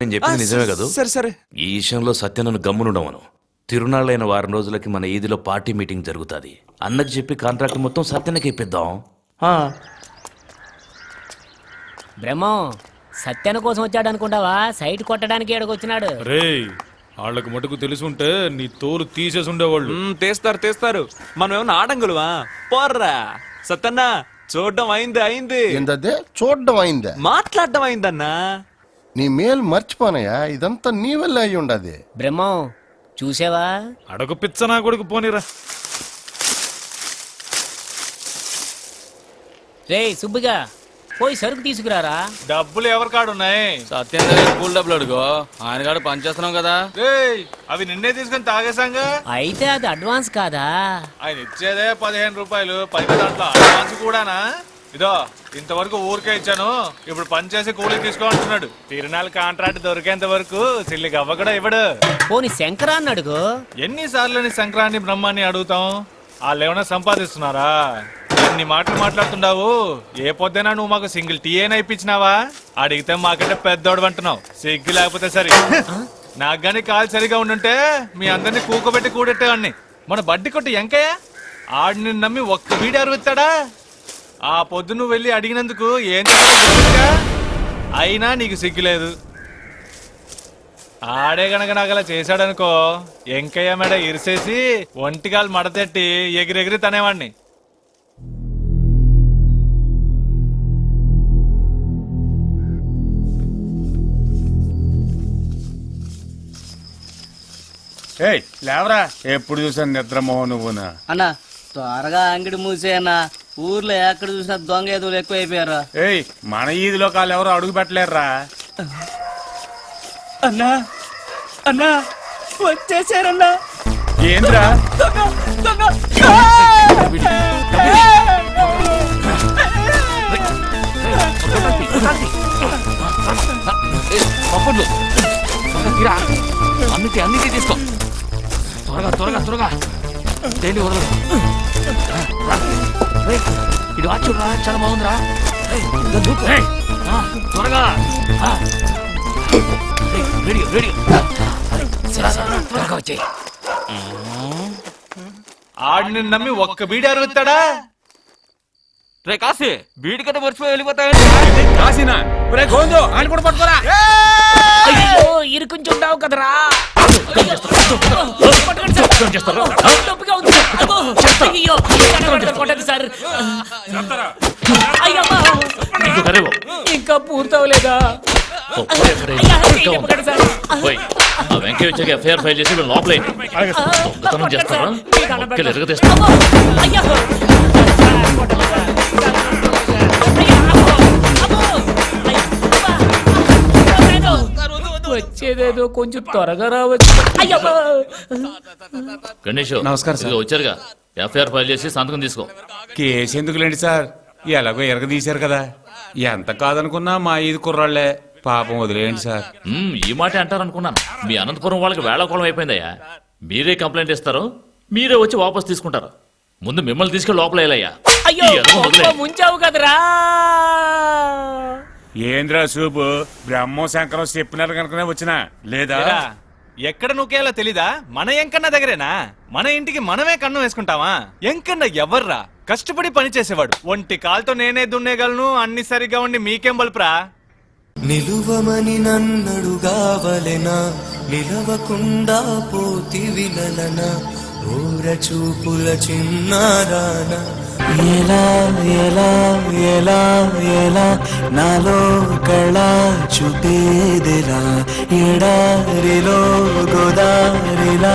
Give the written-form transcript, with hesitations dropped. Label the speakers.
Speaker 1: నేను చెప్పింది నిజమే కదా?
Speaker 2: సరే సరే.
Speaker 1: ఈ విషయంలో సత్యనను గమ్మునుండమను. తిరునాళ్ళైన వారం రోజులకి మన ఈదిలో పార్టీ మీటింగ్ జరుగుతుంది. అన్నకి చెప్పి కాంట్రాక్ట్ మొత్తం సత్యనకి ఇప్పిద్దాం.
Speaker 3: బ్రహ్మం సత్యన కోసం వచ్చాడు అనుకుంటావా? సైట్ కొట్టడానికి ఎడకొచ్చినాడు.
Speaker 4: రే వాళ్ళకి మటుకు తెలుసుంటే నీ తోలు తీసేసి ఉండేవాళ్ళు.
Speaker 2: తీస్తారు. మనం ఏమన్నా ఆడంగులువా? పోర్రా సత్తన్న. చూడడం అయింది.
Speaker 5: ఏంటదే చూడడం అయిందా?
Speaker 2: మాట్లాడడం అయిందన్నా.
Speaker 5: నీ మేలు మర్చిపోనయా, ఇదంతా నీ వల్ల అయి ఉండదు.
Speaker 3: బ్రహ్మం చూసావా?
Speaker 4: అడగు పిచ్చనా కొడుకు పోనీరా.
Speaker 3: రే సుబ్బిగా పోయి సరుకు తీసుకురారా.
Speaker 4: డబ్బులు ఎవరి కాడున్నాయి?
Speaker 6: సత్యం దగ్గర స్కూల్ డబ్బులు అడుగు, ఆయన కాడు పనిచేస్తున్నాం కదా.
Speaker 4: అవి నిన్నే తీసుకుని తాగేసాంగా.
Speaker 3: అయితే అది అడ్వాన్స్ కాదా?
Speaker 4: ఆయన ఇచ్చేదే 15 రూపాయలు, 10 దాంట్లో అడ్వాన్స్ కూడానా? ఇదో ఇంతవరకు ఊరికే ఇచ్చాను, ఇప్పుడు పని చేసి కూలీ తీసుకో అంటున్నాడు. తిరునాళ్ళ కాంట్రాక్ట్ దొరికేంత వరకు సిల్లి గవ్వ కూడా ఇవ్వడు.
Speaker 3: పోనీ శంకరాన్ని అడుగు.
Speaker 4: ఎన్నిసార్లు శంకరాన్ని బ్రహ్మాన్ని అడుగుతాం? వాళ్ళు ఏమైనా సంపాదిస్తున్నారా? ఎన్ని మాటలు మాట్లాడుతుండవు? ఏ పొద్దునా నువ్వు మాకు సింగిల్ టీ అయినా ఇప్పించినావా? అడిగితే మాకంటే పెద్దోడు అంటున్నావు. సిగ్గు లేకపోతే సరే. నాకు గానీ కాలు సరిగా ఉండుంటే మీ అందరినీ కూకబెట్టి కూడెట్టేవాడిని. మన బడ్డి కొట్టి ఎంకయ్య ఆడిని నమ్మి ఒక్క వీడి అరువుతాడా? ఆ పొద్దు నువ్వు వెళ్ళి అడిగినందుకు ఏం అయినా నీకు సిగ్గులేదు. ఆడే గనక నాకు అలా చేశాడనుకో, ఎంకయ్య మెడ ఇరిసేసి ఒంటికాలు మడతెట్టి ఎగిరెగిరి తనేవాడిని.
Speaker 7: ఏయ్ లేవరా, ఎప్పుడు చూసాను నిద్రమోహన్ నువ్వునా.
Speaker 8: అన్నా త్వరగా అంగడి మూసే అన్న, ఊర్లో ఎక్కడ చూసినా దొంగ ఎదువులు ఎక్కువ అయిపోయారు.
Speaker 7: ఏయ్ మన ఈదిలో కాళ్ళు ఎవరు అడుగు పెట్టలేరురా.
Speaker 8: అన్నా అన్నా వచ్చేసారన్నా.
Speaker 7: ఏంద్రా?
Speaker 1: అన్నిటి తీసుకో. త్వరగా తేలి వదలదు. ఇది వాచురా, చాలా బాగుందిరా. త్వరగా రెడీ త్వరగా వచ్చాయి.
Speaker 4: ఆడిని నమ్మి ఒక్క బీడి అరుగుతాడా?
Speaker 6: రే కాశీ, బీడి కట్ట మర్చిపోయి వెళ్ళిపోతాయి.
Speaker 7: కాసినా గోందు ఆయన కూడా పట్టుకోరా.
Speaker 3: అయ్యో ఇరుకుంచుంటావు కదరా. ఇంకా పూర్తవలేదా?
Speaker 1: వెంకయ్య వచ్చాక ఎఫ్ఐఆర్ ఫైల్ చేసి లోపల చేస్తారా?
Speaker 3: వచ్చేదేదో కొంచెం త్వరగా రావచ్చు.
Speaker 1: గణేష్
Speaker 7: నమస్కారం సార్.
Speaker 1: వచ్చారుగా, ఎఫ్ఐఆర్ ఫైల్ చేసి సంతకం తీసుకో.
Speaker 7: కేసు ఎందుకులేండి సార్, ఎలాగో ఎరగదీశారు కదా. ఎంత కాదనుకున్నా మా ఈది కుర్రాళ్లే, పాపం వదిలేయండి సార్.
Speaker 1: ఈ మాట అంటారనుకున్నాను. మీ అనంతపురం వాళ్ళకి వేళాకోళం అయిపోయిందయ్యా. మీరే కంప్లైంట్ ఇస్తారు, మీరే వచ్చి వాపస్ తీసుకుంటారు. ముందు మిమ్మల్ని తీసుకెళ్ళి లోపల వెళ్ళయ్యా.
Speaker 3: ముంచావు కదరా.
Speaker 7: ఏంద్రా సూపు, బ్రహ్మో శంకరం చెప్పినారు కనుకనే వచ్చినా లేదా?
Speaker 4: ఎక్కడ నూకేలా తెలీదా? మన ఎంకన్న దగ్గరేనా? మన ఇంటికి మనమే కన్నం వేసుకుంటావా? ఎంకన్న ఎవర్రా? కష్టపడి పని చేసేవాడు. ఒంటి కాల్తో నేనే దున్నేగలను, అన్ని సరిగా ఉండి మీకేం బలుపురా?
Speaker 9: నిలువమని నన్నడుగావలెనా, నిలవకుండా పోతివి లలనా, ఓర చూపుల చిన్నారానా. ఎలా ఎలా ఎలా ఎలా నాలో కళ చూపేదెలా, ఎడారిలో గోదారిలా